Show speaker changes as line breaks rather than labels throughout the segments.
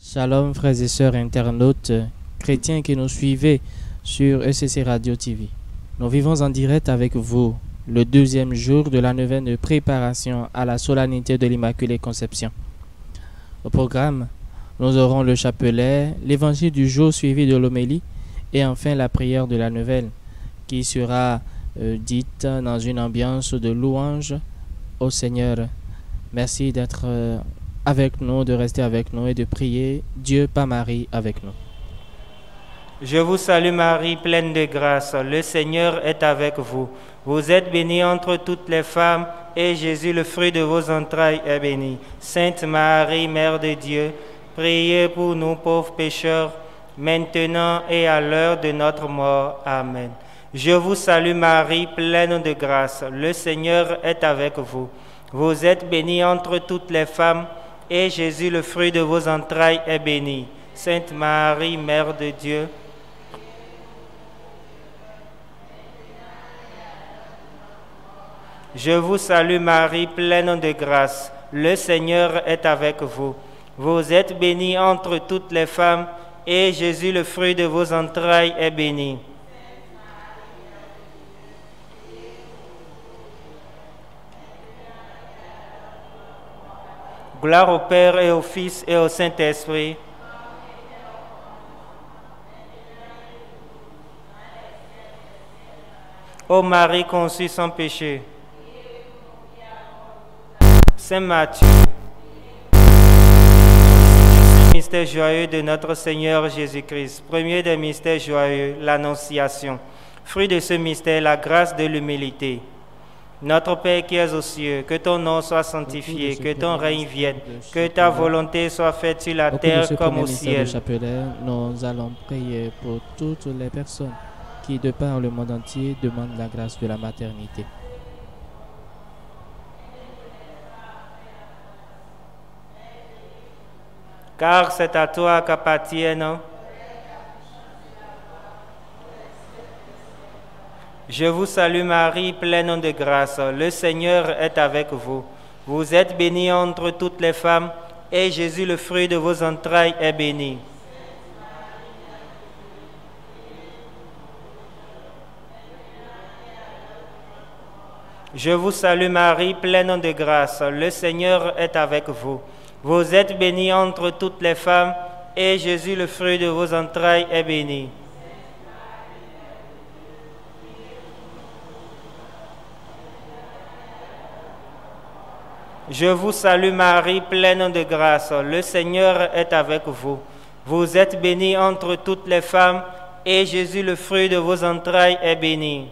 Shalom frères et sœurs internautes chrétiens qui nous suivez sur ECC Radio TV. Nous vivons en direct avec vous le deuxième jour de la neuvaine de préparation à la solennité de l'Immaculée Conception. Au programme, nous aurons le chapelet, l'évangile du jour suivi de l'homélie et enfin la prière de la neuvaine qui sera dite dans une ambiance de louange au Seigneur. Merci d'être avec nous, de rester avec nous et de prier Dieu par Marie avec nous.
Je vous salue Marie, pleine de grâce, le Seigneur est avec vous. Vous êtes bénie entre toutes les femmes, et Jésus, le fruit de vos entrailles, est béni. Sainte Marie, Mère de Dieu, priez pour nous pauvres pécheurs, maintenant et à l'heure de notre mort. Amen. Je vous salue Marie, pleine de grâce, le Seigneur est avec vous. Vous êtes bénie entre toutes les femmes, et Jésus, le fruit de vos entrailles, est béni. Sainte Marie, Mère de Dieu, je vous salue Marie, pleine de grâce, le Seigneur est avec vous. Vous êtes bénie entre toutes les femmes, et Jésus, le fruit de vos entrailles, est béni. Gloire au Père et au Fils et au Saint-Esprit. Ô Marie conçue sans péché. Saint Matthieu. Mystère joyeux de notre Seigneur Jésus-Christ. Premier des mystères joyeux, l'Annonciation. Fruit de ce mystère, la grâce de l'humilité. Notre Père qui es aux cieux, que ton nom soit sanctifié, que ton règne vienne, que ta volonté soit faite sur la terre comme au ciel.
Chapelet, nous allons prier pour toutes les personnes qui, de par le monde entier, demandent la grâce de la maternité.
Car c'est à toi qu'appartiennent. Je vous salue Marie, pleine de grâce, le Seigneur est avec vous. Vous êtes bénie entre toutes les femmes, et Jésus, le fruit de vos entrailles, est béni. Je vous salue Marie, pleine de grâce, le Seigneur est avec vous. Vous êtes bénie entre toutes les femmes, et Jésus, le fruit de vos entrailles, est béni. Je vous salue Marie, pleine de grâce, le Seigneur est avec vous. Vous êtes bénie entre toutes les femmes, et Jésus, le fruit de vos entrailles, est béni.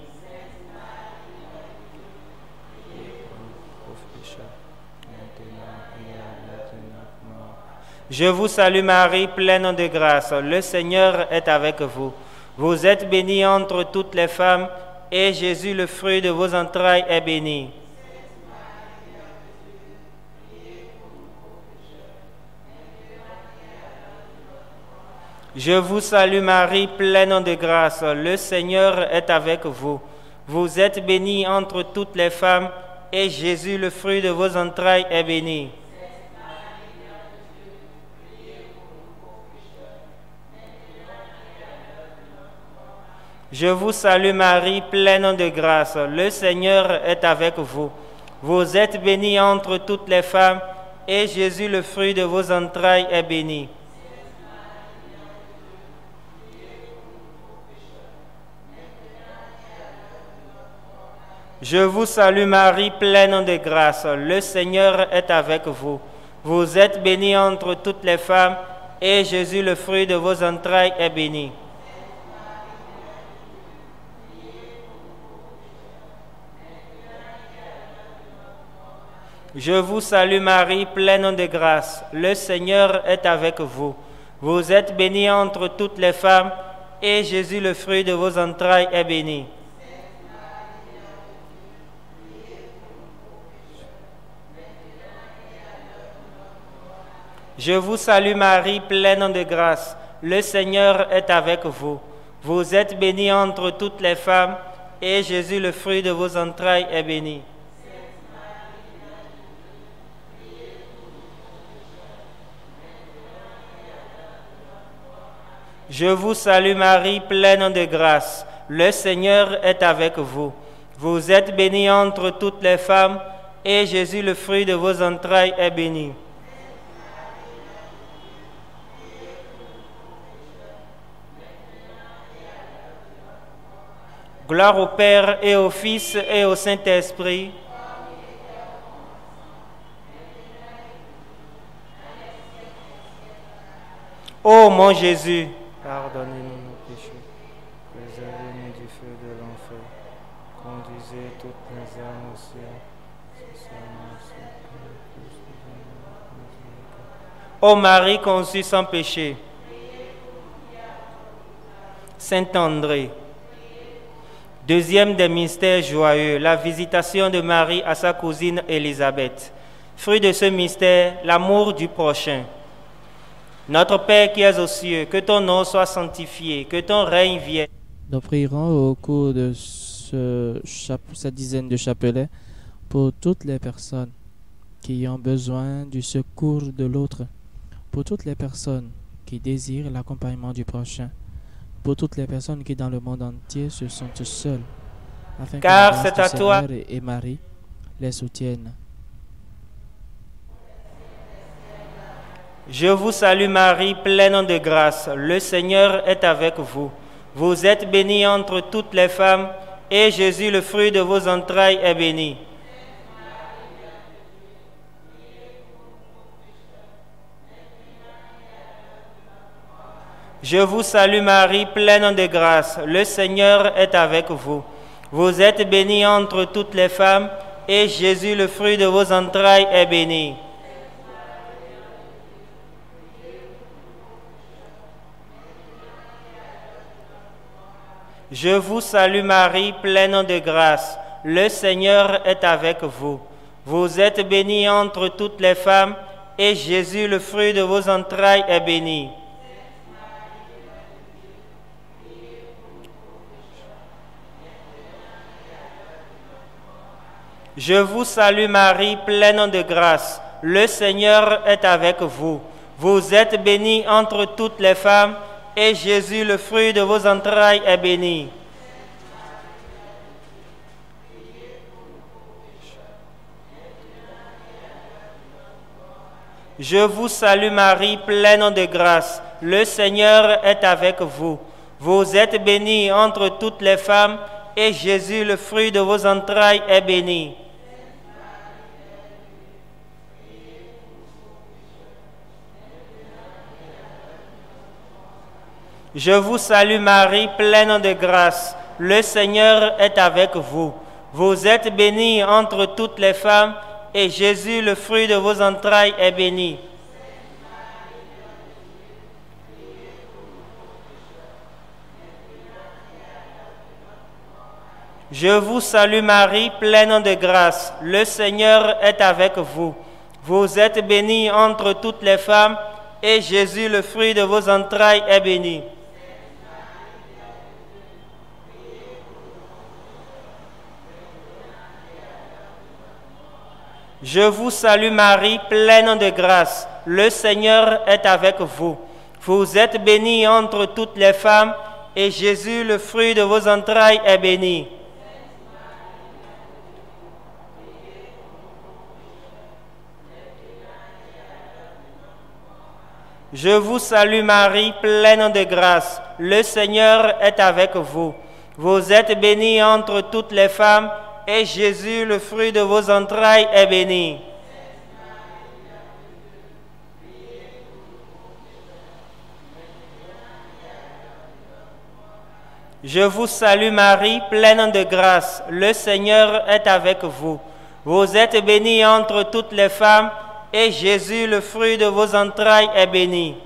Je vous salue Marie, pleine de grâce, le Seigneur est avec vous. Vous êtes bénie entre toutes les femmes, et Jésus, le fruit de vos entrailles, est béni. Je vous salue Marie, pleine de grâce, le Seigneur est avec vous. Vous êtes bénie entre toutes les femmes, et Jésus, le fruit de vos entrailles, est béni. Je vous salue Marie, pleine de grâce, le Seigneur est avec vous. Vous êtes bénie entre toutes les femmes, et Jésus, le fruit de vos entrailles, est béni. Je vous salue Marie, pleine de grâce, le Seigneur est avec vous. Vous êtes bénie entre toutes les femmes, et Jésus, le fruit de vos entrailles, est béni. Je vous salue Marie, pleine de grâce, le Seigneur est avec vous. Vous êtes bénie entre toutes les femmes, et Jésus, le fruit de vos entrailles, est béni. Je vous salue Marie, pleine de grâce, le Seigneur est avec vous. Vous êtes bénie entre toutes les femmes, et Jésus, le fruit de vos entrailles, est béni. Je vous salue Marie, pleine de grâce. Le Seigneur est avec vous. Vous êtes bénie entre toutes les femmes, et Jésus, le fruit de vos entrailles, est béni. Gloire au Père et au Fils et au Saint-Esprit. Ô mon Jésus, pardonnez-nous nos péchés, préservez-nous du feu de l'enfer, conduisez toutes les âmes au ciel. Ô Marie conçue sans péché, Saint André. Deuxième des mystères joyeux, la visitation de Marie à sa cousine Élisabeth. Fruit de ce mystère, l'amour du prochain. Notre Père qui es aux cieux, que ton nom soit sanctifié, que ton règne vienne.
Nous prierons au cours de cette dizaine de chapelets pour toutes les personnes qui ont besoin du secours de l'autre, pour toutes les personnes qui désirent l'accompagnement du prochain, pour toutes les personnes qui dans le monde entier se sentent seules, afin
Car
que la
c'est
grâce
à
du
toi
Seigneur et Marie les soutiennent.
Je vous salue Marie, pleine de grâce. Le Seigneur est avec vous. Vous êtes bénie entre toutes les femmes, et Jésus, le fruit de vos entrailles, est béni. Je vous salue Marie, pleine de grâce. Le Seigneur est avec vous. Vous êtes bénie entre toutes les femmes, et Jésus, le fruit de vos entrailles, est béni. Je vous salue Marie, pleine de grâce. Le Seigneur est avec vous. Vous êtes bénie entre toutes les femmes, et Jésus, le fruit de vos entrailles, est béni. Je vous salue Marie, pleine de grâce. Le Seigneur est avec vous. Vous êtes bénie entre toutes les femmes, et Jésus, le fruit de vos entrailles, est béni. Je vous salue Marie, pleine de grâce. Le Seigneur est avec vous. Vous êtes bénie entre toutes les femmes, et Jésus, le fruit de vos entrailles, est béni. Je vous salue Marie, pleine de grâce. Le Seigneur est avec vous. Vous êtes bénie entre toutes les femmes, et Jésus, le fruit de vos entrailles, est béni. Je vous salue Marie, pleine de grâce. Le Seigneur est avec vous. Vous êtes bénie entre toutes les femmes, et Jésus, le fruit de vos entrailles, est béni. Je vous salue Marie, pleine de grâce. Le Seigneur est avec vous. Vous êtes bénie entre toutes les femmes, et Jésus, le fruit de vos entrailles, est béni. Je vous salue Marie, pleine de grâce. Le Seigneur est avec vous. Vous êtes bénie entre toutes les femmes, et Jésus, le fruit de vos entrailles, est béni. Je vous salue Marie, pleine de grâce. Le Seigneur est avec vous. Vous êtes bénie entre toutes les femmes, et Jésus, le fruit de vos entrailles, est béni.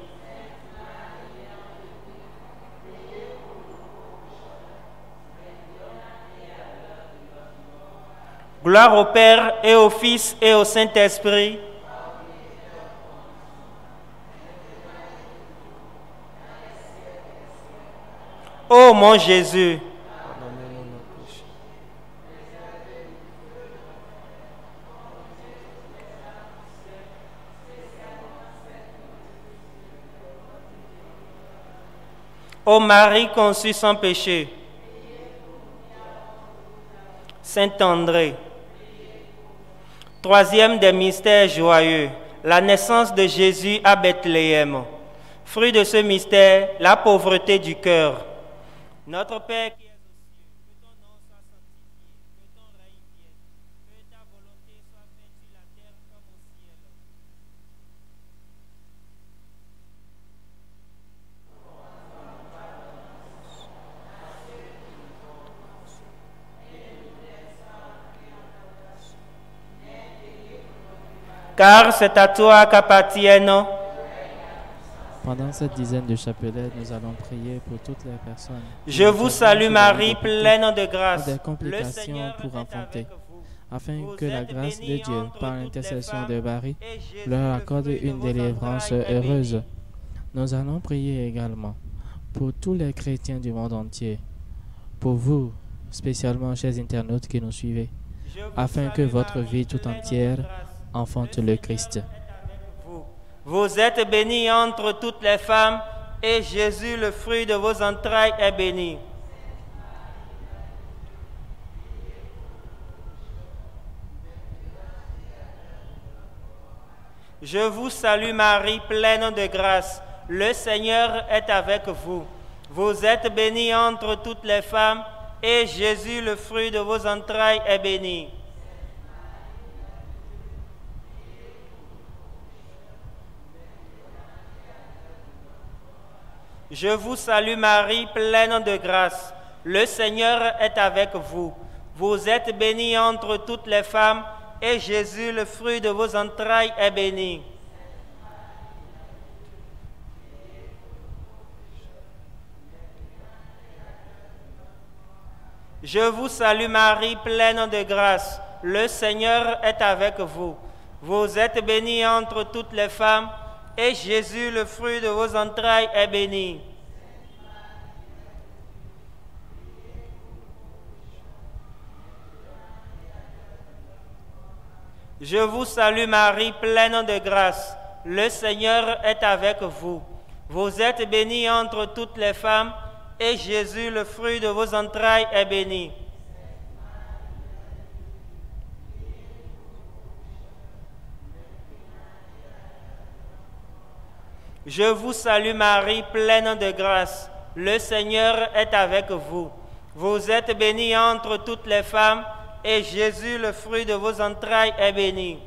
Gloire au Père et au Fils et au Saint-Esprit. Ô mon Jésus, pardonnez-nous nos péchés. Ô Marie conçue sans péché, Saint André. Troisième des mystères joyeux, la naissance de Jésus à Bethléem. Fruit de ce mystère, la pauvreté du cœur. Notre Père qui es aux cieux, que ton nom soit sanctifié, que ton règne vienne, que ta volonté soit faite sur la terre comme au ciel. Car c'est à toi qu'appartiennent.
Pendant cette dizaine de chapelets, nous allons prier pour toutes les personnes.
Je vous salue Marie, pleine de grâce.
Des complications pour enfanter, afin que la grâce de Dieu, par l'intercession de Marie, leur accorde une délivrance heureuse. Nous allons prier également pour tous les chrétiens du monde entier, pour vous, spécialement chers internautes qui nous suivez, afin que votre vie tout entière enfante le Christ.
Vous êtes bénie entre toutes les femmes, et Jésus, le fruit de vos entrailles, est béni. Je vous salue Marie, pleine de grâce. Le Seigneur est avec vous. Vous êtes bénie entre toutes les femmes, et Jésus, le fruit de vos entrailles, est béni. Je vous salue Marie, pleine de grâce. Le Seigneur est avec vous. Vous êtes bénie entre toutes les femmes, et Jésus, le fruit de vos entrailles, est béni. Je vous salue Marie, pleine de grâce. Le Seigneur est avec vous. Vous êtes bénie entre toutes les femmes, et Jésus, le fruit de vos entrailles, est béni. Je vous salue Marie, pleine de grâce. Le Seigneur est avec vous. Vous êtes bénie entre toutes les femmes, et Jésus, le fruit de vos entrailles, est béni. Je vous salue Marie, pleine de grâce. Le Seigneur est avec vous. Vous êtes bénie entre toutes les femmes, et Jésus, le fruit de vos entrailles, est béni.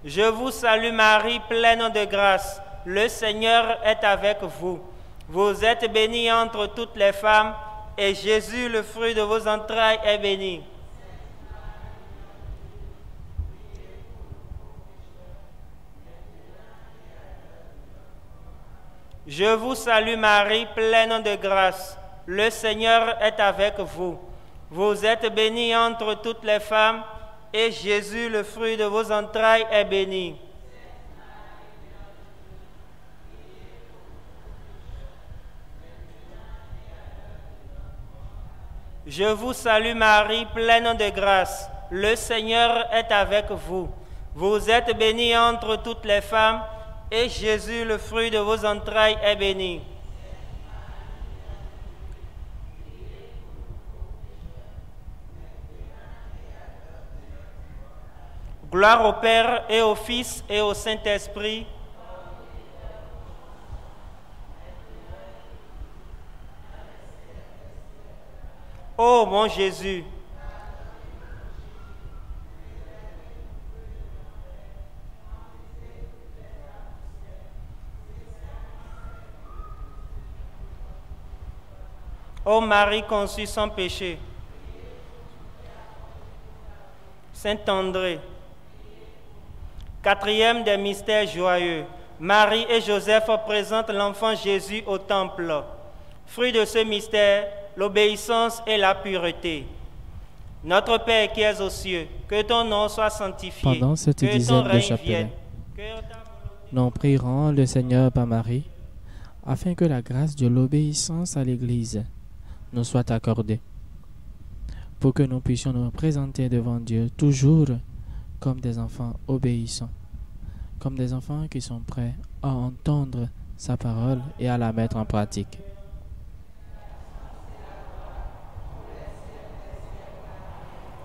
Je vous salue Marie, pleine de grâce. Le Seigneur est avec vous. Vous êtes bénie entre toutes les femmes, et Jésus, le fruit de vos entrailles, est béni. Je vous salue Marie, pleine de grâce. Le Seigneur est avec vous. Vous êtes bénie entre toutes les femmes, et Jésus, le fruit de vos entrailles, est béni. Je vous salue Marie, pleine de grâce. Le Seigneur est avec vous. Vous êtes bénie entre toutes les femmes, et Jésus, le fruit de vos entrailles, est béni. Gloire au Père et au Fils et au Saint-Esprit. Ô mon Jésus, ô Marie conçue sans péché, Saint André. Quatrième des mystères joyeux, Marie et Joseph présentent l'enfant Jésus au temple. Fruit de ce mystère, l'obéissance et la pureté. Notre Père qui es aux cieux, que ton nom soit sanctifié.
Pendant cette
que ton
dizaine de
règne
chapelets,
vienne, que ta volonté...
nous prierons le Seigneur par Marie, afin que la grâce de l'obéissance à l'Église nous soit accordée, pour que nous puissions nous présenter devant Dieu toujours comme des enfants obéissants, comme des enfants qui sont prêts à entendre sa parole et à la mettre en pratique.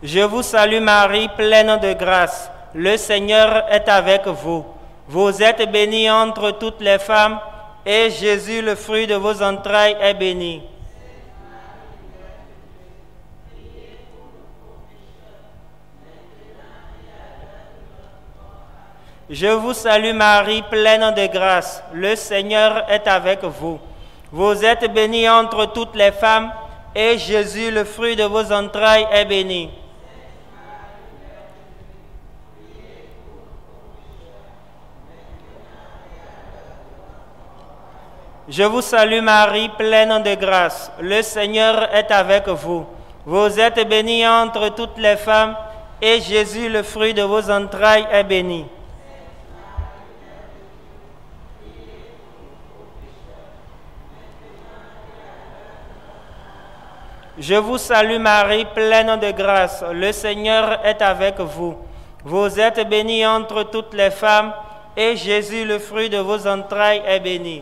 Je vous salue Marie, pleine de grâce. Le Seigneur est avec vous. Vous êtes bénie entre toutes les femmes, et Jésus, le fruit de vos entrailles, est béni. Je vous salue Marie, pleine de grâce. Le Seigneur est avec vous. Vous êtes bénie entre toutes les femmes, et Jésus, le fruit de vos entrailles, est béni. Je vous salue Marie, pleine de grâce. Le Seigneur est avec vous. Vous êtes bénie entre toutes les femmes, et Jésus, le fruit de vos entrailles, est béni. Je vous salue Marie, pleine de grâce. Le Seigneur est avec vous. Vous êtes bénie entre toutes les femmes, et Jésus, le fruit de vos entrailles, est béni.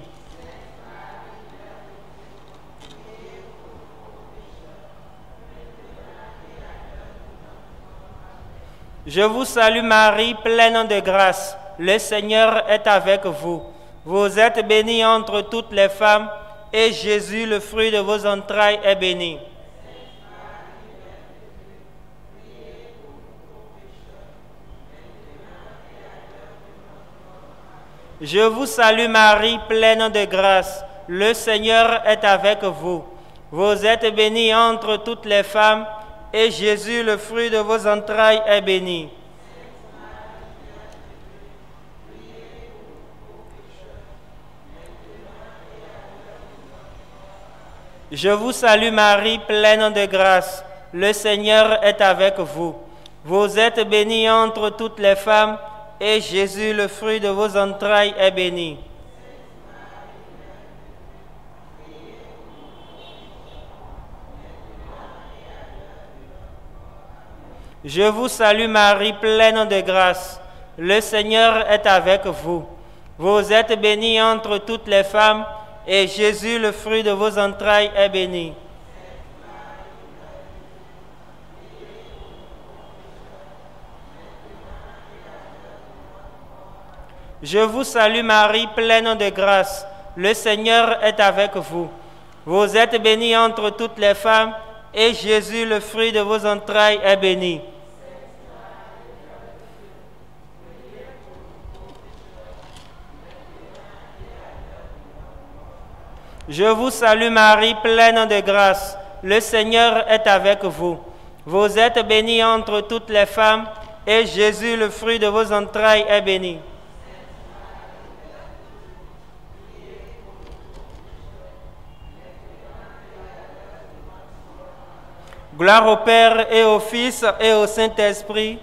Je vous salue Marie, pleine de grâce. Le Seigneur est avec vous. Vous êtes bénie entre toutes les femmes, et Jésus, le fruit de vos entrailles, est béni. Je vous salue Marie, pleine de grâce. Le Seigneur est avec vous. Vous êtes bénie entre toutes les femmes, et Jésus, le fruit de vos entrailles, est béni. Je vous salue Marie, pleine de grâce. Le Seigneur est avec vous. Vous êtes bénie entre toutes les femmes, et Jésus, le fruit de vos entrailles, est béni. Je vous salue Marie, pleine de grâce. Le Seigneur est avec vous. Vous êtes bénie entre toutes les femmes, et Jésus, le fruit de vos entrailles, est béni. Je vous salue Marie, pleine de grâce. Le Seigneur est avec vous. Vous êtes bénie entre toutes les femmes, et Jésus, le fruit de vos entrailles, est béni. Je vous salue Marie, pleine de grâce. Le Seigneur est avec vous. Vous êtes bénie entre toutes les femmes, et Jésus, le fruit de vos entrailles, est béni. Gloire au Père et au Fils et au Saint-Esprit.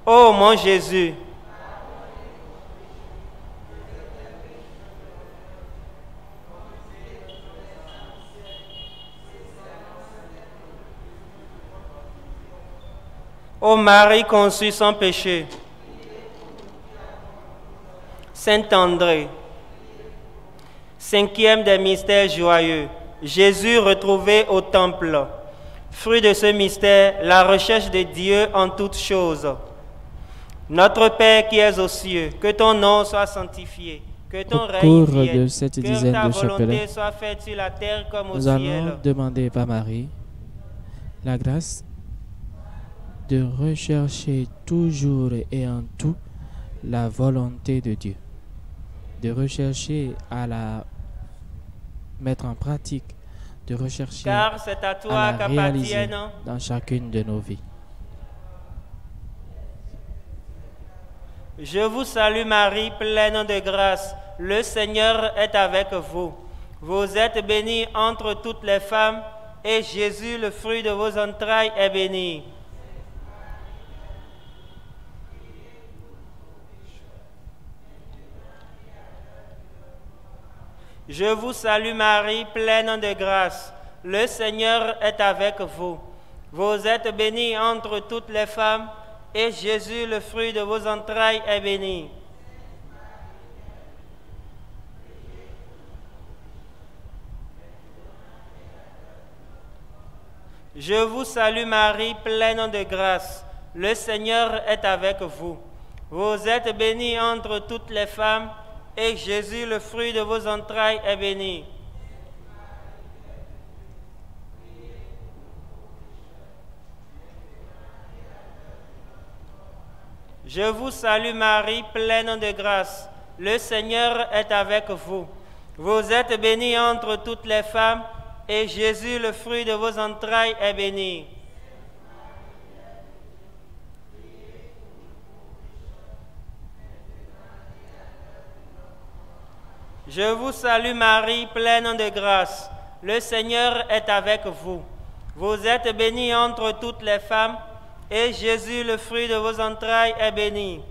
Ô mon Jésus, ô Marie conçue sans péché, Saint André, cinquième des mystères joyeux, Jésus retrouvé au temple. Fruit de ce mystère, la recherche de Dieu en toutes choses. Notre Père qui es aux cieux, que ton nom soit sanctifié, que ton règne vienne, que ta volonté soit faite sur la terre comme au ciel.
Nous allons demander par Marie la grâce de rechercher toujours et en tout la volonté de Dieu, de rechercher à la mettre en pratique, de rechercher
car c'est à toi
à la réaliser
qu'appartiennent
dans chacune de nos vies.
Je vous salue Marie, pleine de grâce. Le Seigneur est avec vous. Vous êtes bénie entre toutes les femmes, et Jésus, le fruit de vos entrailles, est béni. Je vous salue Marie, pleine de grâce. Le Seigneur est avec vous. Vous êtes bénie entre toutes les femmes, et Jésus, le fruit de vos entrailles, est béni. Je vous salue Marie, pleine de grâce. Le Seigneur est avec vous. Vous êtes bénie entre toutes les femmes, et Jésus, le fruit de vos entrailles, est béni. Je vous salue Marie, pleine de grâce. Le Seigneur est avec vous. Vous êtes bénie entre toutes les femmes, et Jésus, le fruit de vos entrailles, est béni. Je vous salue Marie, pleine de grâce. Le Seigneur est avec vous. Vous êtes bénie entre toutes les femmes, et Jésus, le fruit de vos entrailles, est béni.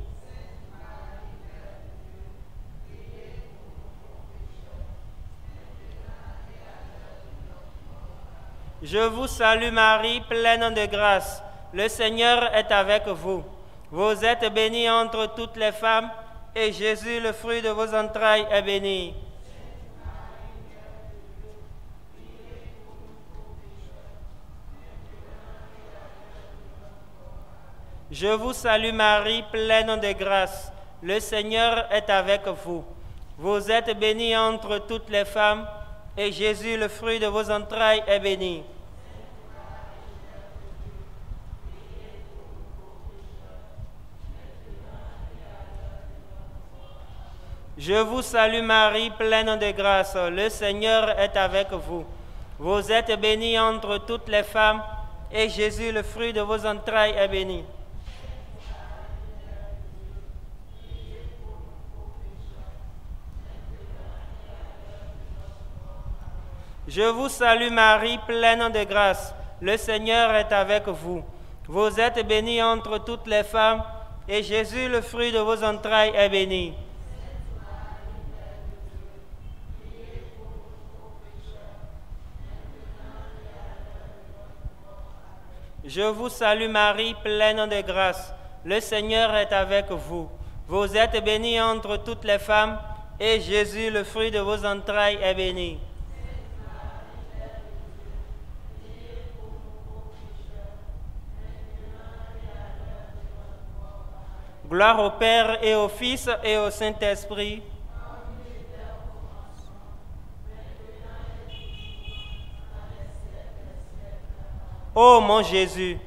Je vous salue Marie, pleine de grâce. Le Seigneur est avec vous. Vous êtes bénie entre toutes les femmes, et Jésus, le fruit de vos entrailles, est béni. Je vous salue Marie, pleine de grâce. Le Seigneur est avec vous. Vous êtes bénie entre toutes les femmes, et Jésus, le fruit de vos entrailles, est béni. Je vous salue Marie, pleine de grâce. Le Seigneur est avec vous. Vous êtes bénie entre toutes les femmes, et Jésus, le fruit de vos entrailles, est béni. Je vous salue Marie, pleine de grâce. Le Seigneur est avec vous. Vous êtes bénie entre toutes les femmes, et Jésus, le fruit de vos entrailles, est béni. Je vous salue Marie, pleine de grâce. Le Seigneur est avec vous. Vous êtes bénie entre toutes les femmes, et Jésus, le fruit de vos entrailles, est béni. Gloire au Père et au Fils et au Saint-Esprit. Ô mon Jésus,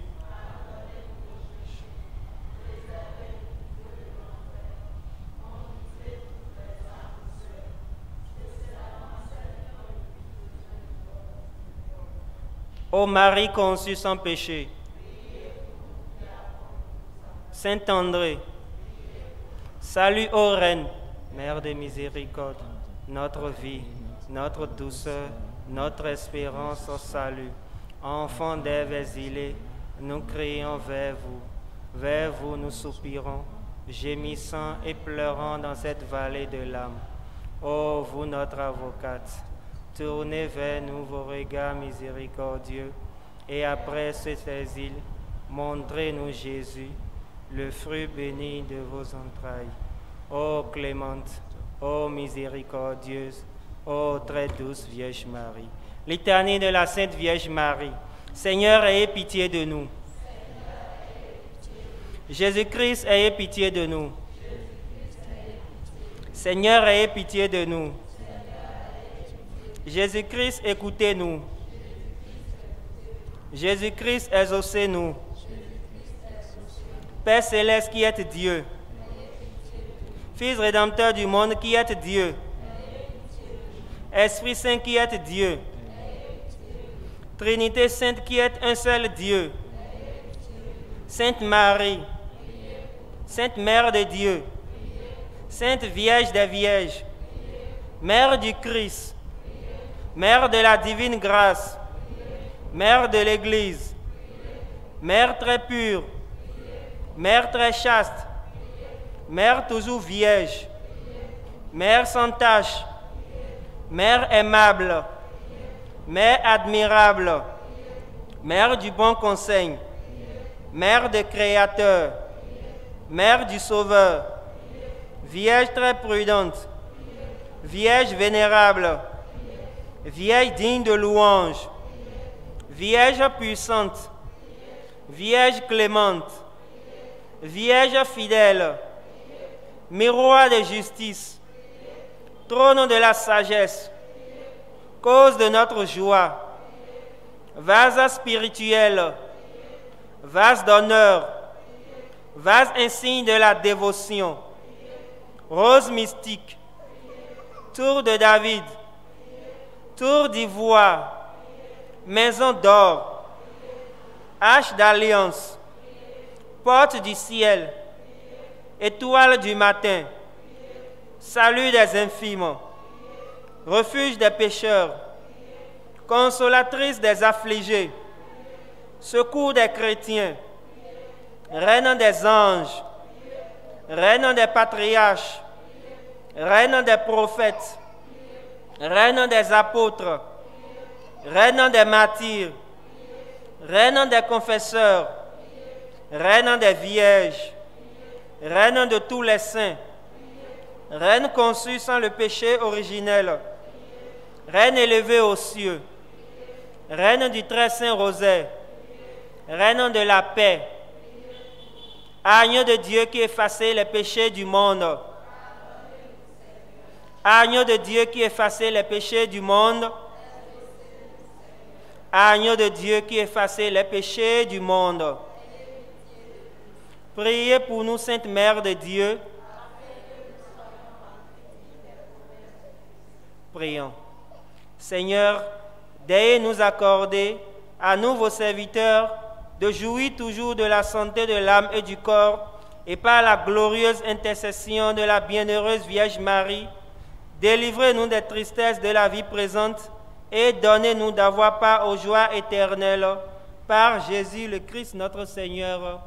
ô Marie conçue sans péché, Saint André, salut ô Reine, Mère de miséricorde, notre vie, notre douceur, notre espérance au salut. Enfants d'Ève exilés, nous crions vers vous nous soupirons, gémissant et pleurant dans cette vallée de l'âme. Ô vous notre avocate, tournez vers nous vos regards miséricordieux, et après cet exil, montrez-nous Jésus, le fruit béni de vos entrailles. Ô clémente, ô miséricordieuse, ô très douce Vierge Marie, litanie de la Sainte Vierge Marie, Seigneur, ayez pitié de nous. Jésus-Christ, ayez pitié de nous. Seigneur, ayez pitié de nous. Jésus-Christ, écoutez-nous. Jésus-Christ, exaucez-nous. Père céleste qui êtes Dieu, Fils rédempteur du monde qui êtes Dieu, Esprit Saint qui êtes Dieu, Trinité Sainte qui êtes un seul Dieu, Sainte Marie, Sainte Mère de Dieu, Sainte Vierge des Vierges, Mère du Christ, Mère de la divine grâce, Mère de l'Église, Mère très pure, Mère très chaste, Mère toujours vierge, Mère sans tache, Mère aimable, Mère admirable, Mère du bon conseil, Mère du Créateur, Mère du Sauveur, Vierge très prudente, Vierge vénérable, Vierge digne de louange, Vierge puissante, Vierge clémente, Vierge fidèle, miroir de justice, trône de la sagesse, cause de notre joie, vase spirituel, vase d'honneur, vase insigne de la dévotion, rose mystique, tour de David, tour d'ivoire, maison d'or, arche d'alliance, porte du ciel, étoile du matin, salut des infimes, refuge des pécheurs, consolatrice des affligés, secours des chrétiens, reine des anges, reine des patriarches, reine des prophètes, reine des apôtres, reine des martyrs, reine des confesseurs, reine des vierges, reine de tous les saints, reine conçue sans le péché originel, reine élevée aux cieux, reine du très saint rosaire, reine de la paix, agneau de Dieu qui effaçait les péchés du monde, agneau de Dieu qui effaçait les péchés du monde, agneau de Dieu qui effaçait les péchés du monde. Priez pour nous, Sainte Mère de Dieu. Prions. Seigneur, daignez nous accorder, à nous vos serviteurs, de jouir toujours de la santé de l'âme et du corps, et par la glorieuse intercession de la bienheureuse Vierge Marie, délivrez-nous des tristesses de la vie présente et donnez-nous d'avoir part aux joies éternelles par Jésus le Christ notre Seigneur.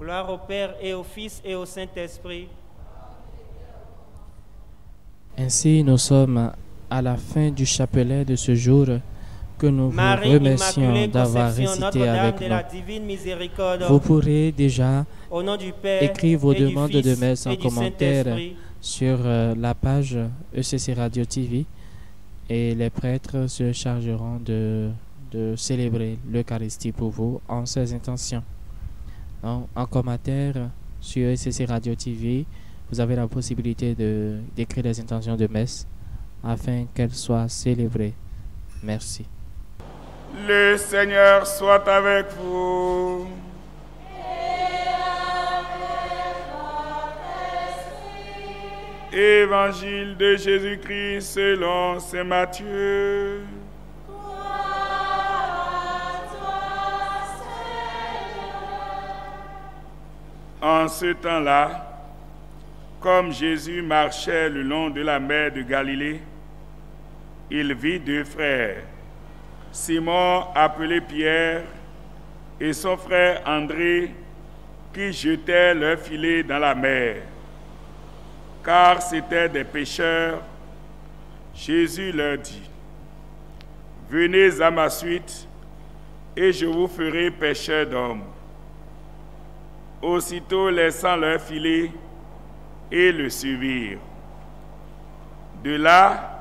Gloire au Père et au Fils et au Saint-Esprit.
Ainsi, nous sommes à la fin du chapelet de ce jour que nous vous remercions d'avoir récité avec nous. Vous pourrez déjà écrire vos demandes de messe en commentaire sur la page ECC Radio TV et les prêtres se chargeront de célébrer l'Eucharistie pour vous en ces intentions. Donc, en commentaire sur ECC Radio TV, vous avez la possibilité d'écrire les intentions de messe afin qu'elles soient célébrées. Merci.
Le Seigneur soit avec vous. Évangile de Jésus-Christ selon saint Matthieu. En ce temps-là, comme Jésus marchait le long de la mer de Galilée, il vit deux frères, Simon appelé Pierre et son frère André, qui jetaient leur filet dans la mer, car c'étaient des pêcheurs. Jésus leur dit: « Venez à ma suite, et je vous ferai pêcheurs d'hommes. » Aussitôt laissant leur filet, et le suivirent. De là,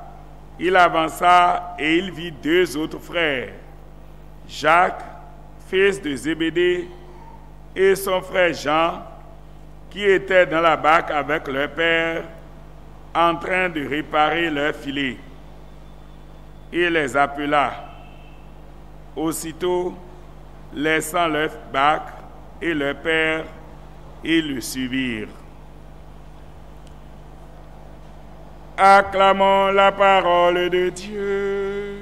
il avança et il vit deux autres frères, Jacques, fils de Zébédée, et son frère Jean, qui étaient dans la barque avec leur père, en train de réparer leur filet. Il les appela. Aussitôt, laissant leur barque et leur père, ils le suivirent. Acclamons la parole de Dieu.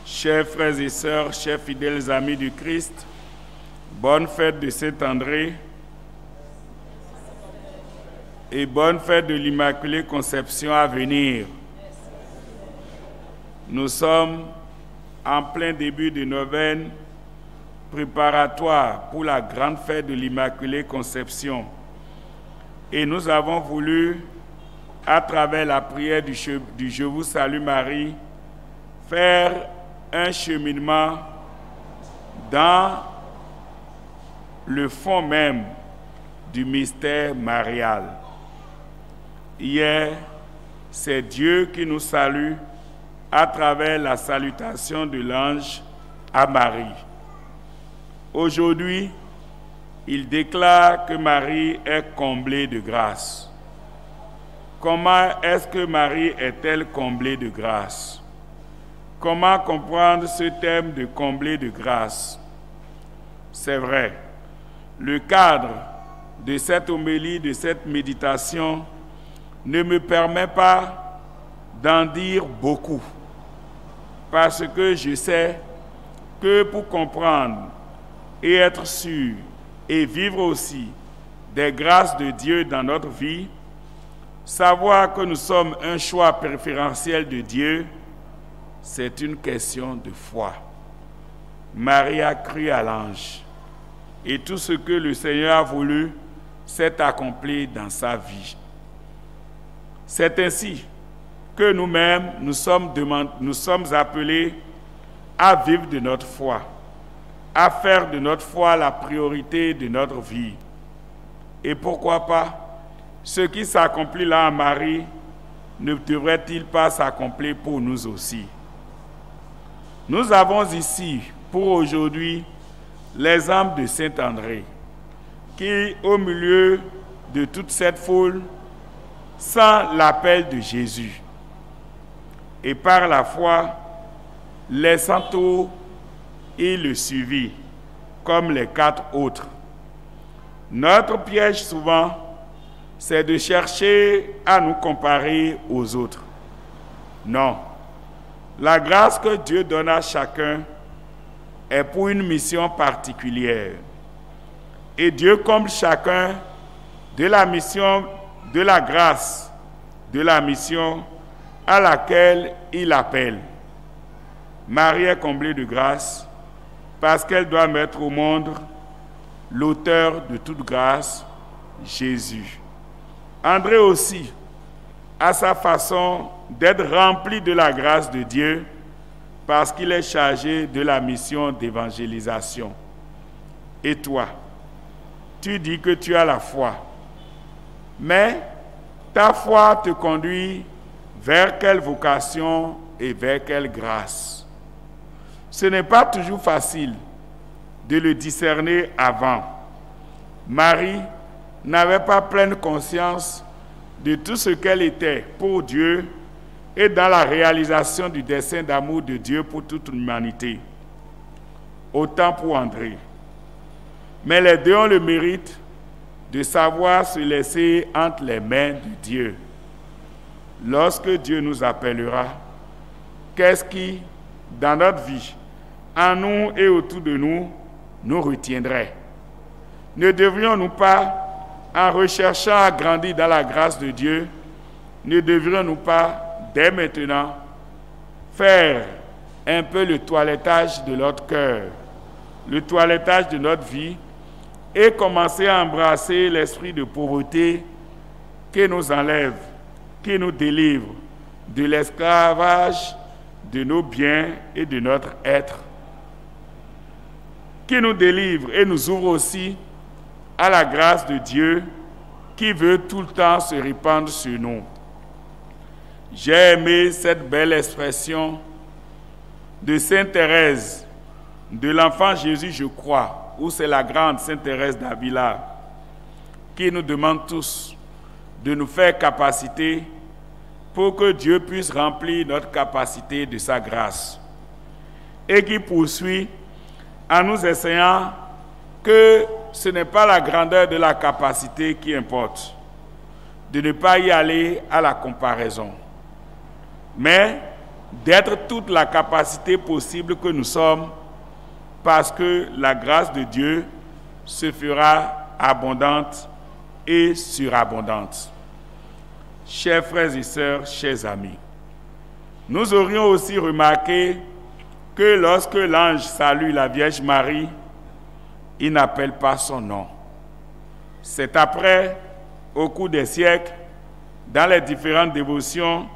Chers frères et sœurs, chers fidèles amis du Christ, bonne fête de Saint-André et bonne fête de l'Immaculée Conception à venir. Nous sommes en plein début de neuvaine préparatoire pour la grande fête de l'Immaculée Conception. Et nous avons voulu, à travers la prière du Je vous salue Marie, faire un cheminement dans le fond même du mystère marial. Hier, c'est Dieu qui nous salue à travers la salutation de l'ange à Marie. Aujourd'hui, il déclare que Marie est comblée de grâce. Comment est-ce que Marie est-elle comblée de grâce? Comment comprendre ce thème de comblée de grâce? C'est vrai, le cadre de cette homélie, de cette méditation, ne me permet pas d'en dire beaucoup, parce que je sais que pour comprendre et être sûr et vivre aussi des grâces de Dieu dans notre vie, savoir que nous sommes un choix préférentiel de Dieu, c'est une question de foi. Marie a cru à l'ange, et tout ce que le Seigneur a voulu s'est accompli dans sa vie. C'est ainsi que nous-mêmes, nous sommes appelés à vivre de notre foi, à faire de notre foi la priorité de notre vie. Et pourquoi pas, ce qui s'accomplit là en Marie, ne devrait-il pas s'accomplir pour nous aussi? Nous avons ici, pour aujourd'hui, l'exemple de Saint André, qui, au milieu de toute cette foule, sent l'appel de Jésus. Et par la foi, laissant tout, il le suivit, comme les 4 autres. Notre piège souvent, c'est de chercher à nous comparer aux autres. Non. La grâce que Dieu donne à chacun est pour une mission particulière. Et Dieu comble chacun de la mission, de la grâce, de la mission à laquelle il appelle. Marie est comblée de grâce parce qu'elle doit mettre au monde l'auteur de toute grâce, Jésus. André aussi, à sa façon d'être rempli de la grâce de Dieu parce qu'il est chargé de la mission d'évangélisation. Et toi, tu dis que tu as la foi, mais ta foi te conduit vers quelle vocation et vers quelle grâce? Ce n'est pas toujours facile de le discerner avant. Marie n'avait pas pleine conscience de tout ce qu'elle était pour Dieu et dans la réalisation du dessein d'amour de Dieu pour toute l'humanité. Autant pour André. Mais les deux ont le mérite de savoir se laisser entre les mains de Dieu. Lorsque Dieu nous appellera, qu'est-ce qui, dans notre vie, en nous et autour de nous, nous retiendrait? Ne devrions-nous pas, en recherchant à grandir dans la grâce de Dieu, ne devrions-nous pas, dès maintenant, faire un peu le toilettage de notre cœur, le toilettage de notre vie, et commencer à embrasser l'esprit de pauvreté qui nous enlève, qui nous délivre de l'esclavage de nos biens et de notre être, qui nous délivre et nous ouvre aussi à la grâce de Dieu qui veut tout le temps se répandre sur nous. J'ai aimé cette belle expression de Sainte Thérèse, de l'enfant Jésus, je crois, ou c'est la grande Sainte Thérèse d'Avila, qui nous demande tous de nous faire capacité pour que Dieu puisse remplir notre capacité de sa grâce. Et qui poursuit en nous enseignant que ce n'est pas la grandeur de la capacité qui importe, de ne pas y aller à la comparaison, mais d'être toute la capacité possible que nous sommes, parce que la grâce de Dieu se fera abondante et surabondante. Chers frères et sœurs, chers amis, nous aurions aussi remarqué que lorsque l'ange salue la Vierge Marie, il n'appelle pas son nom. C'est après, au cours des siècles, dans les différentes dévotions,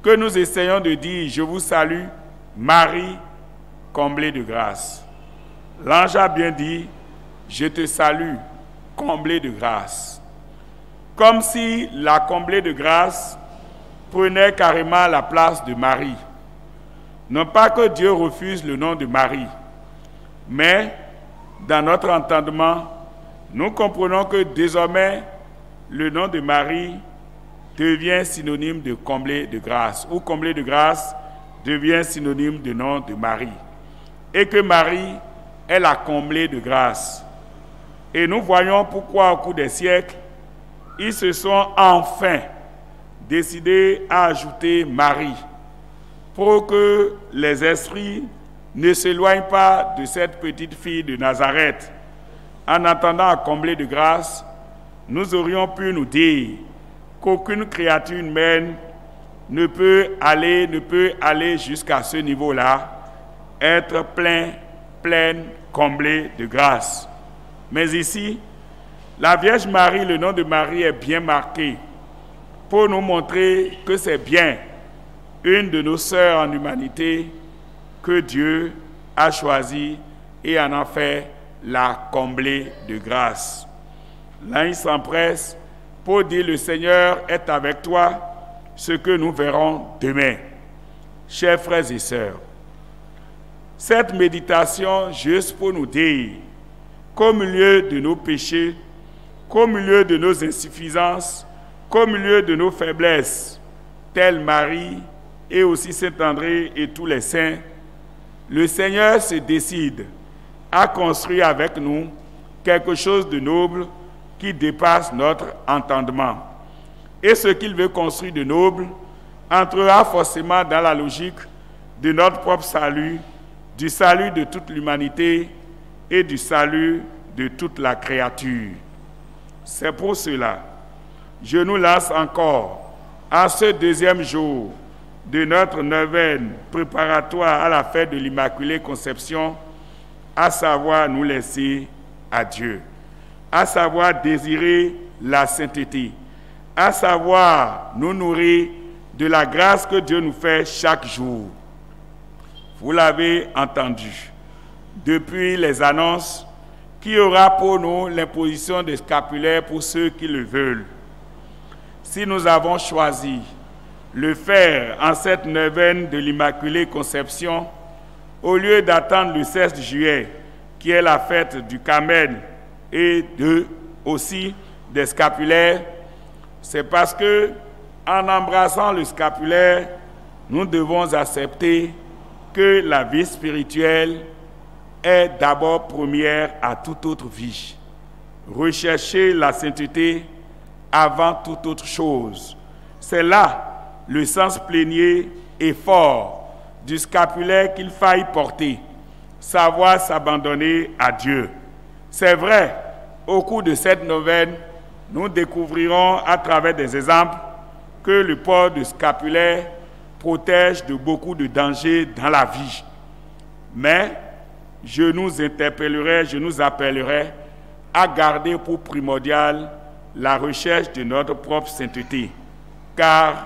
que nous essayons de dire « Je vous salue, Marie, comblée de grâce ». L'ange a bien dit « Je te salue, comblée de grâce ». Comme si la comblée de grâce prenait carrément la place de Marie. Non pas que Dieu refuse le nom de Marie, mais dans notre entendement, nous comprenons que désormais, le nom de Marie devient synonyme de comblée de grâce, ou comblée de grâce devient synonyme de nom de Marie. Et que Marie est la comblée de grâce. Et nous voyons pourquoi au cours des siècles, ils se sont enfin décidés à ajouter Marie, pour que les esprits ne s'éloignent pas de cette petite fille de Nazareth. En attendant à combler de grâce, nous aurions pu nous dire qu'aucune créature humaine ne peut aller jusqu'à ce niveau-là, être pleine, comblée de grâce. Mais ici, la Vierge Marie, le nom de Marie est bien marqué pour nous montrer que c'est bien une de nos sœurs en humanité que Dieu a choisie et en a fait la comblée de grâce. Là, il s'empresse pour dire « Le Seigneur est avec toi », ce que nous verrons demain. Chers frères et sœurs, cette méditation, juste pour nous dire qu'au milieu de nos péchés, qu'au milieu de nos insuffisances, qu'au milieu de nos faiblesses, telle Marie et aussi Saint-André et tous les saints, le Seigneur se décide à construire avec nous quelque chose de noble qui dépasse notre entendement. Et ce qu'il veut construire de noble entrera forcément dans la logique de notre propre salut, du salut de toute l'humanité et du salut de toute la créature. C'est pour cela, je nous lance encore à ce deuxième jour de notre neuvaine préparatoire à la fête de l'Immaculée Conception, à savoir nous laisser à Dieu, à savoir désirer la sainteté, à savoir nous nourrir de la grâce que Dieu nous fait chaque jour. Vous l'avez entendu, depuis les annonces, qu'il y aura pour nous l'imposition des scapulaires pour ceux qui le veulent. Si nous avons choisi le faire en cette neuvaine de l'Immaculée Conception, au lieu d'attendre le 16 juillet, qui est la fête du Carmel et aussi des scapulaires, c'est parce que, en embrassant le scapulaire, nous devons accepter que la vie spirituelle est d'abord première à toute autre vie. Rechercher la sainteté avant toute autre chose. C'est là le sens plénier et fort du scapulaire qu'il faille porter, savoir s'abandonner à Dieu. C'est vrai, au cours de cette neuvaine, nous découvrirons à travers des exemples que le port de scapulaire protège de beaucoup de dangers dans la vie. Mais je nous interpellerai, je nous appellerai à garder pour primordial la recherche de notre propre sainteté, car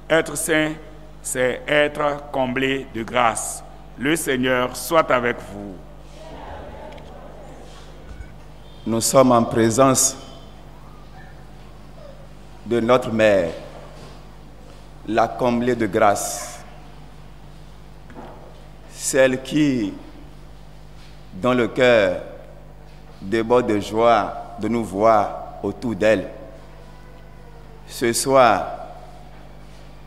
être saint, c'est être comblé de grâce. Le Seigneur soit avec vous.
Nous sommes en présence de notre Mère, la comblée de grâce, celle qui, dans le cœur, déborde de joie de nous voir autour d'elle. Ce soir,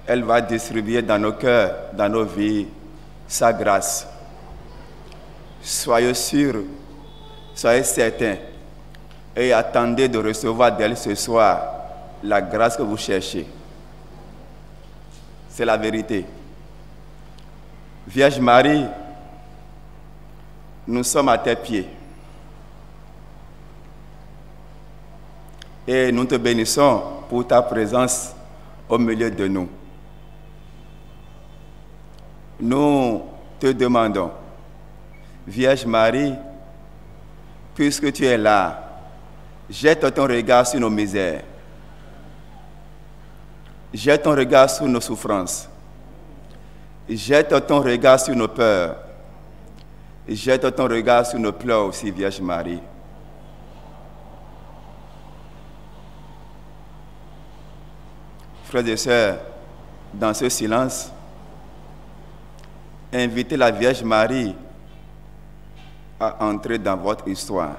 elle va distribuer dans nos cœurs, dans nos vies, sa grâce. Soyez sûrs, soyez certains, et attendez de recevoir d'elle ce soir la grâce que vous cherchez. C'est la vérité. Vierge Marie, nous sommes à tes pieds. Et nous te bénissons pour ta présence au milieu de nous. Nous te demandons Vierge Marie, puisque tu es là, jette ton regard sur nos misères. Jette ton regard sur nos souffrances. Jette ton regard sur nos peurs. Jette ton regard sur nos pleurs aussi, Vierge Marie. Frères et sœurs, dans ce silence, invitez la Vierge Marie à entrer dans votre histoire.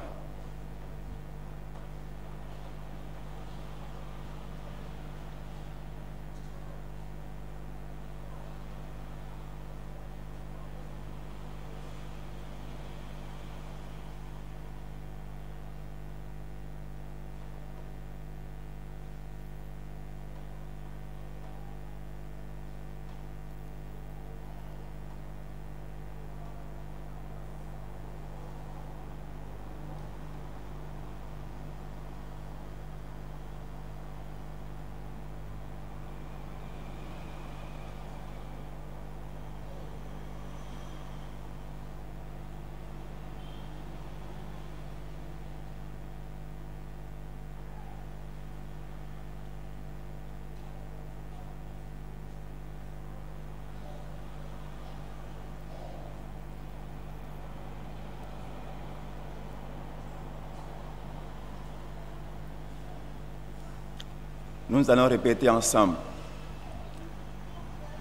Nous allons répéter ensemble.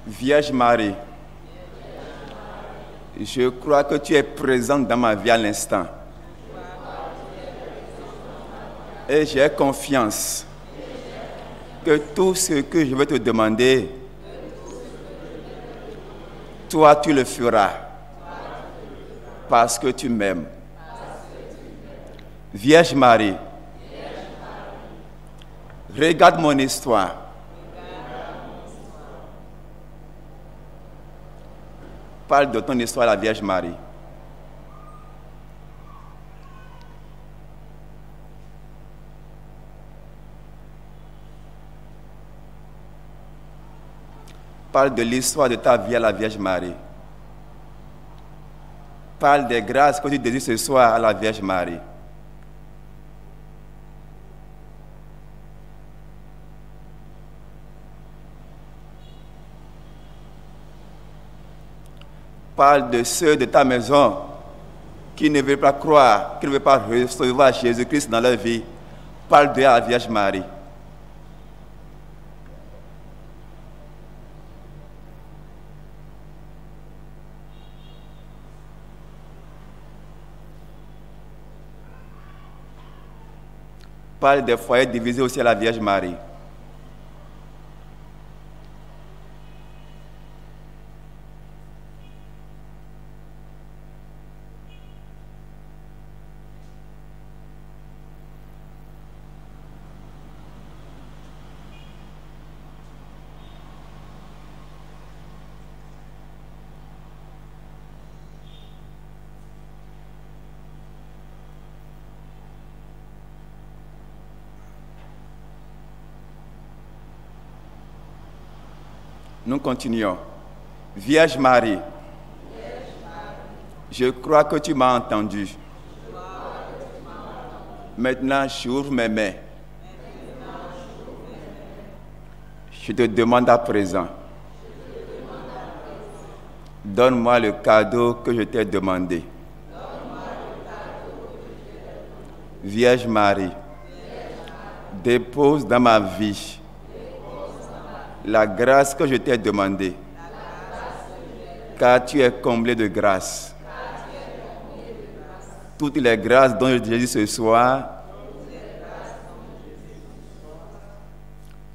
Vierge Marie, je crois que tu es présente dans ma vie à l'instant. Et j'ai confiance que tout ce que je vais te demander, toi tu le feras. Parce que tu m'aimes. Vierge Marie, regarde mon histoire. Parle de ton histoire à la Vierge Marie. Parle de l'histoire de ta vie à la Vierge Marie. Parle des grâces que tu désires ce soir à la Vierge Marie. Parle de ceux de ta maison qui ne veulent pas croire, qui ne veulent pas recevoir Jésus-Christ dans leur vie. Parle de la Vierge Marie. Parle des foyers divisés aussi à la Vierge Marie. Nous continuons. Vierge Marie, je crois que tu m'as entendu. Maintenant, j'ouvre mes mains. Je te demande à présent. Donne-moi le cadeau que je t'ai demandé. Vierge Marie, dépose dans ma vie la grâce que je t'ai demandée, car tu es comblé de grâce. Toutes les grâces dont je dis ce soir,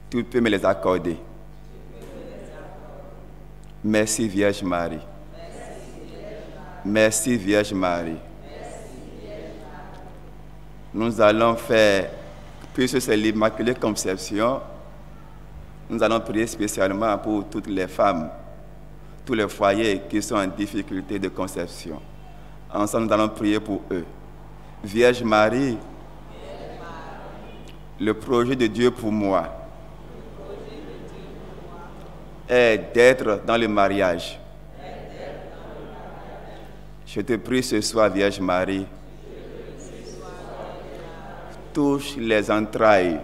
tu peux me les accorder. Merci Vierge Marie. Merci Vierge Marie. Nous allons faire, puisque c'est l'Immaculée Conception, nous allons prier spécialement pour toutes les femmes, tous les foyers qui sont en difficulté de conception. Ensemble, nous allons prier pour eux. Vierge Marie, le projet de Dieu pour moi est d'être dans le mariage. Je te prie ce soir, Vierge Marie, touche les entrailles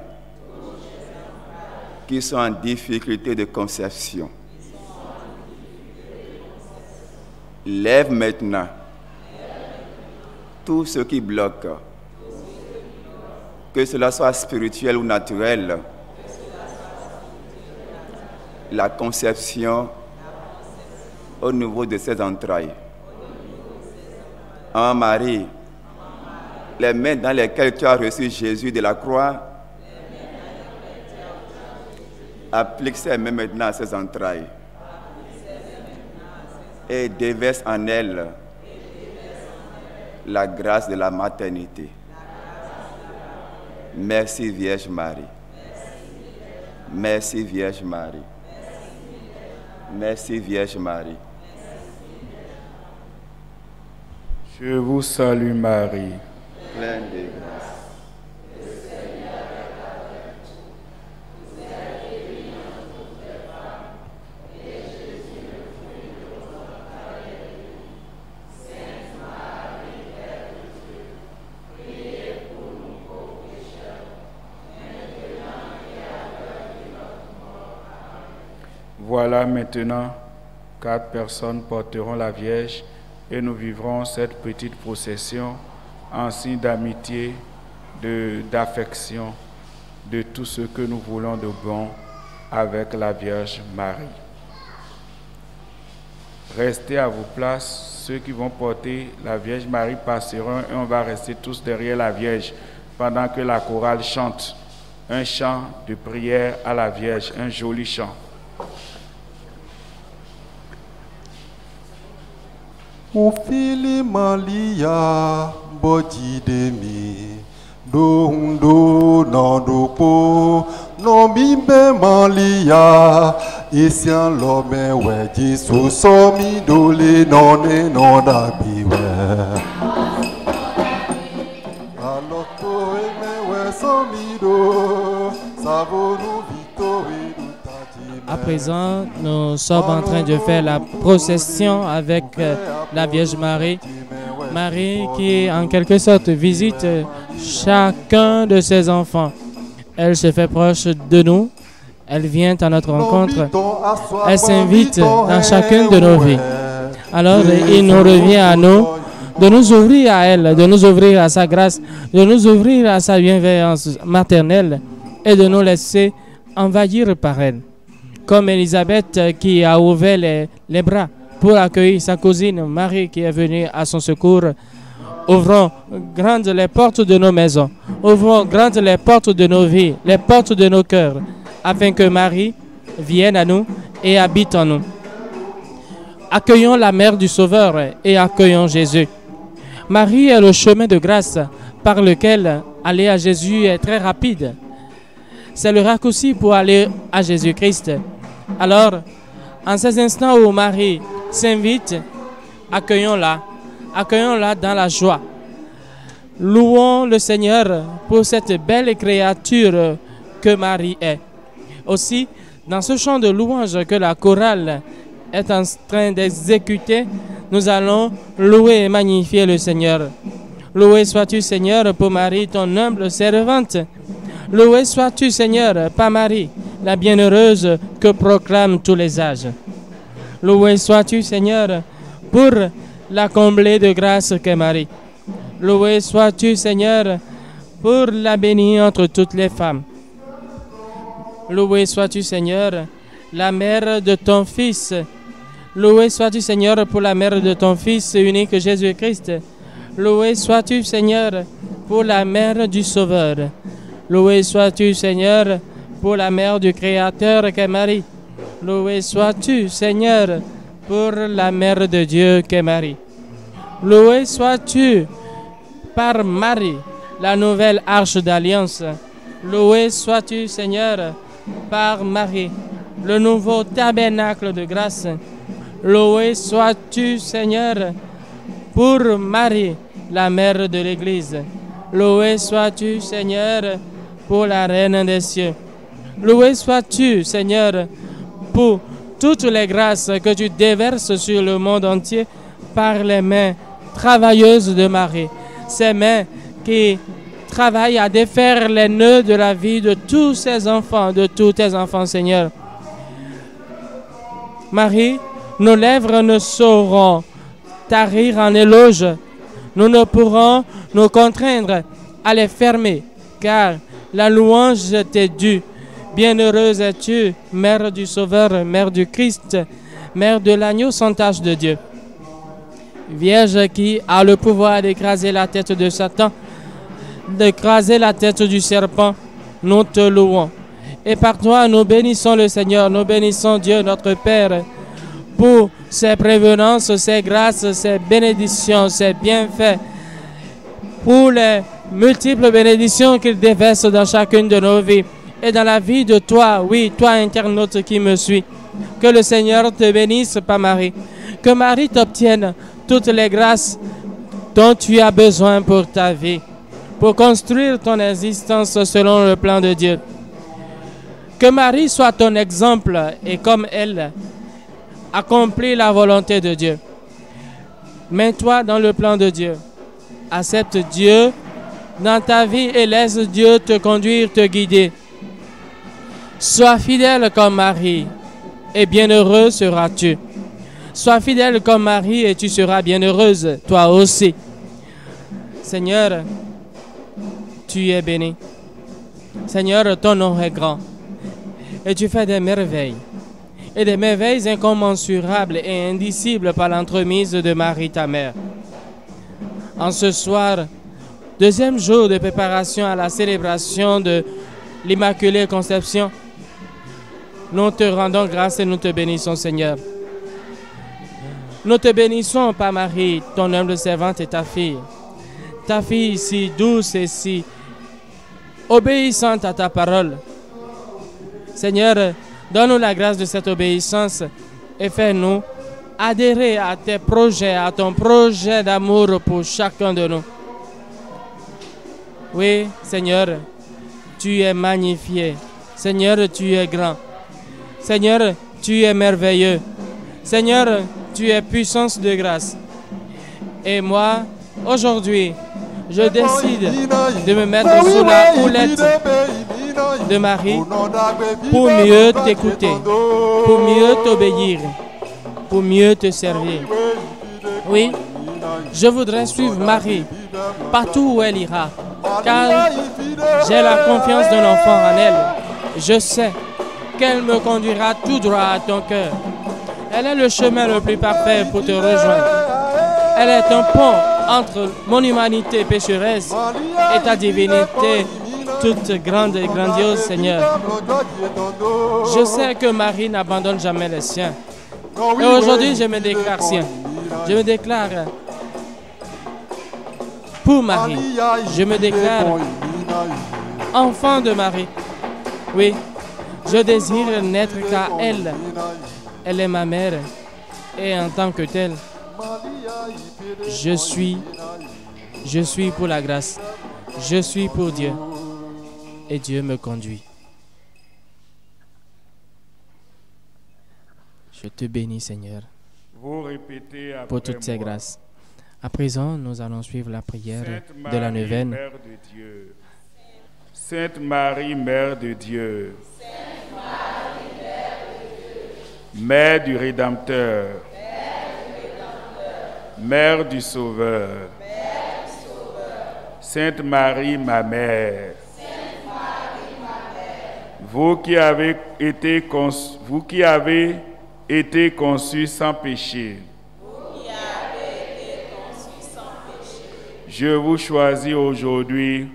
qui sont en difficulté de conception. Lève maintenant tout ce qui bloque, que cela soit spirituel ou naturel, la conception au niveau de ses entrailles. En Marie, les mains dans lesquelles tu as reçu Jésus de la croix, applique ces mains maintenant à ses entrailles et déverse en elle la grâce de la maternité. Merci Vierge Marie. Merci Vierge Marie. Merci Vierge Marie.
Je vous salue Marie,
pleine de grâce.
Voilà maintenant, 4 personnes porteront la Vierge et nous vivrons cette petite procession en signe d'amitié, d'affection, de tout ce que nous voulons de bon avec la Vierge Marie. Restez à vos places, ceux qui vont porter la Vierge Marie passeront et on va rester tous derrière la Vierge pendant que la chorale chante un chant de prière à la Vierge, un joli chant.
Ufili malia bodi demi do nandopo no bimbe malia isian lome weji so somi dole none no da biwe aloko eme we somi do savonu vito e
À présent, nous sommes en train de faire la procession avec la Vierge Marie. Marie qui, en quelque sorte, visite chacun de ses enfants. Elle se fait proche de nous. Elle vient à notre rencontre. Elle s'invite dans chacune de nos vies. Alors, il nous revient à nous de nous ouvrir à elle, de nous ouvrir à sa grâce, de nous ouvrir à sa bienveillance maternelle et de nous laisser envahir par elle. Comme Élisabeth qui a ouvert les bras pour accueillir sa cousine Marie qui est venue à son secours. Ouvrons grandes les portes de nos maisons, ouvrons grandes les portes de nos vies, les portes de nos cœurs, afin que Marie vienne à nous et habite en nous. Accueillons la mère du Sauveur et accueillons Jésus. Marie est le chemin de grâce par lequel aller à Jésus est très rapide. C'est le raccourci pour aller à Jésus-Christ. Alors, en ces instants où Marie s'invite, accueillons-la dans la joie. Louons le Seigneur pour cette belle créature que Marie est. Aussi, dans ce chant de louange que la chorale est en train d'exécuter, nous allons louer et magnifier le Seigneur. Loué sois-tu, Seigneur, pour Marie, ton humble servante. Loué sois-tu, Seigneur, par Marie, la bienheureuse que proclament tous les âges. Loué sois-tu, Seigneur, pour la comblée de grâce qu'est Marie. Loué sois-tu, Seigneur, pour la bénie entre toutes les femmes. Loué sois-tu, Seigneur, la mère de ton Fils. Loué sois-tu, Seigneur, pour la mère de ton Fils unique Jésus-Christ. Loué sois-tu, Seigneur, pour la mère du Sauveur. Loué sois-tu, Seigneur, pour la mère du Créateur qu'est Marie. Loué sois-tu, Seigneur, pour la mère de Dieu qu'est Marie. Loué sois-tu par Marie, la nouvelle arche d'alliance. Loué sois-tu, Seigneur, par Marie, le nouveau tabernacle de grâce. Loué sois-tu, Seigneur, pour Marie, la mère de l'Église. Loué sois-tu, Seigneur, pour la Reine des cieux. Loué sois-tu, Seigneur, pour toutes les grâces que tu déverses sur le monde entier par les mains travailleuses de Marie, ces mains qui travaillent à défaire les nœuds de la vie de tous ces enfants, de tous tes enfants, Seigneur. Marie, nos lèvres ne sauront tarir en éloge. Nous ne pourrons nous contraindre à les fermer, car la louange t'est due. Bienheureuse es-tu, Mère du Sauveur, Mère du Christ, Mère de l'agneau sans tache de Dieu. Vierge qui a le pouvoir d'écraser la tête de Satan, d'écraser la tête du serpent, nous te louons. Et par toi, nous bénissons le Seigneur, nous bénissons Dieu notre Père pour ses prévenances, ses grâces, ses bénédictions, ses bienfaits, pour les multiples bénédictions qu'il déverse dans chacune de nos vies et dans la vie de toi, oui, toi internaute qui me suis. Que le Seigneur te bénisse, Père Marie. Que Marie t'obtienne toutes les grâces dont tu as besoin pour ta vie, pour construire ton existence selon le plan de Dieu. Que Marie soit ton exemple et comme elle, accomplis la volonté de Dieu. Mets-toi dans le plan de Dieu. Accepte Dieu dans ta vie et laisse Dieu te conduire, te guider. Sois fidèle comme Marie et bienheureux seras-tu. Sois fidèle comme Marie et tu seras bienheureuse, toi aussi. Seigneur, tu es béni. Seigneur, ton nom est grand et tu fais des merveilles. Et des merveilles incommensurables et indicibles par l'entremise de Marie, ta mère. En ce soir, deuxième jour de préparation à la célébration de l'Immaculée Conception, nous te rendons grâce et nous te bénissons, Seigneur. Nous te bénissons, Père Marie, ton humble servante et ta fille si douce et si obéissante à ta parole. Seigneur, donne-nous la grâce de cette obéissance et fais-nous adhérer à tes projets, à ton projet d'amour pour chacun de nous. Oui, Seigneur, tu es magnifié. Seigneur, tu es grand. Seigneur, tu es merveilleux. Seigneur, tu es puissance de grâce. Et moi, aujourd'hui, je décide de me mettre sous la houlette de Marie pour mieux t'écouter, pour mieux t'obéir, pour mieux te servir. Oui, je voudrais suivre Marie partout où elle ira, car j'ai la confiance d'un enfant en elle. Je sais qu'elle me conduira tout droit à ton cœur. Elle est le chemin le plus parfait pour te rejoindre. Elle est un pont entre mon humanité pécheresse et ta divinité toute grande et grandiose, Seigneur. Je sais que Marie n'abandonne jamais les siens. Et aujourd'hui, je me déclare sien. Je me déclare pour Marie. Je me déclare enfant de Marie. Oui, je désire n'être qu'à elle. Elle est ma mère. Et en tant que telle, je suis pour la grâce. Je suis pour Dieu. Et Dieu me conduit. Je te bénis, Seigneur,
Vous répétez après
pour toutes ces
moi.
grâces. À présent, nous allons suivre la prière
Sainte
de la
Marie,
neuvaine.
Mère de Dieu. Sainte Marie, Mère de Dieu. Mère du Rédempteur. Mère du Sauveur. Sainte Marie, ma mère. Vous qui avez été conçus sans péché. Je vous choisis aujourd'hui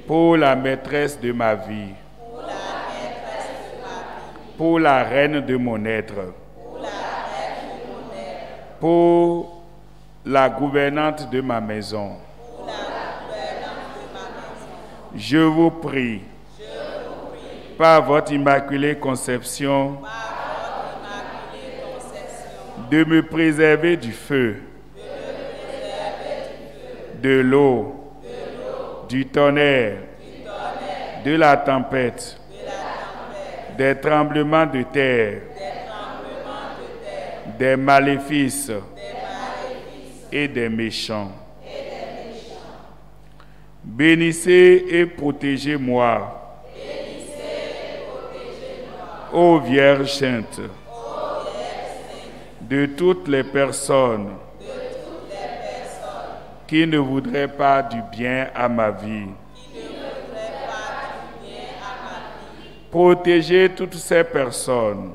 pour la maîtresse de ma vie, pour la reine de mon être, pour la gouvernante de ma maison. Je vous prie, par votre immaculée conception, de me préserver du feu, de l'eau, du tonnerre, de la tempête, des tremblements de terre, des maléfices et des méchants. Bénissez et protégez-moi, ô Vierge Sainte, de toutes les personnes qui ne voudraient pas du bien à ma vie. Protégez toutes ces personnes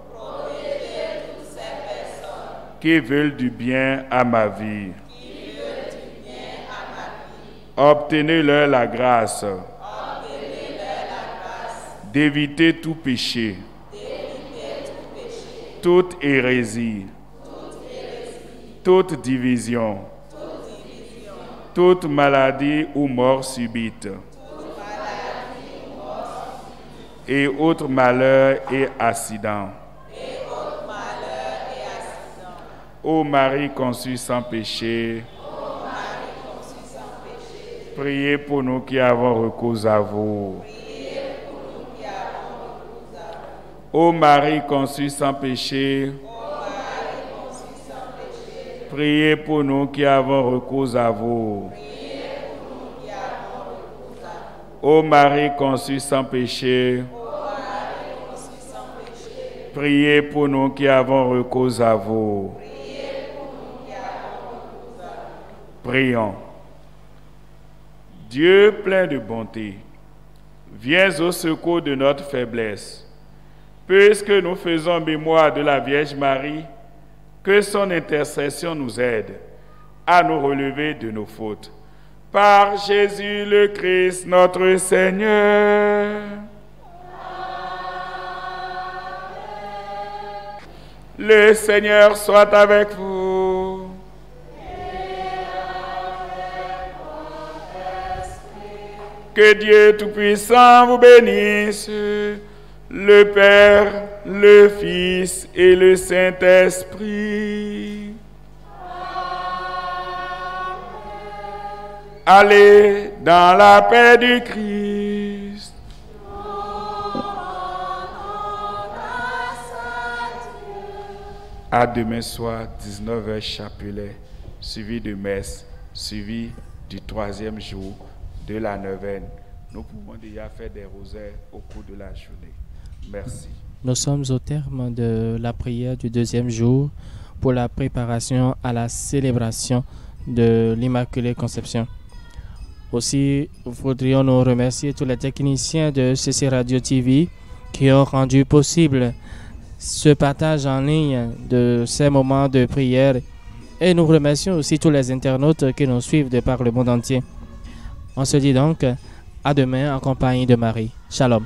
qui veulent du bien à ma vie. Obtenez-leur la grâce d'éviter tout péché, toute hérésie, toute division, toute maladie ou mort subite, et autres malheurs et accidents. Ô Marie conçue sans péché, priez pour nous qui avons recours à vous. Ô Marie conçue sans péché, priez pour nous qui avons recours à vous. Ô Marie conçue sans péché, priez pour nous qui avons recours à vous. Prions. Dieu plein de bonté, viens au secours de notre faiblesse. Puisque nous faisons mémoire de la Vierge Marie, que son intercession nous aide à nous relever de nos fautes. Par Jésus le Christ, notre Seigneur. Le Seigneur soit avec vous. Que Dieu Tout-Puissant vous bénisse, le Père, le Fils et le Saint-Esprit. Allez dans la paix du Christ. À demain soir, 19h chapelet, suivi de messe, suivi du 3e jour de la neuvaine. Nous pouvons déjà faire des rosaires au cours de la journée. Merci.
Nous sommes au terme de la prière du 2e jour pour la préparation à la célébration de l'Immaculée Conception. Aussi, voudrions nous remercier tous les techniciens de CC Radio TV qui ont rendu possible ce partage en ligne de ces moments de prière. Et nous remercions aussi tous les internautes qui nous suivent de par le monde entier. On se dit donc à demain en compagnie de Marie. Shalom.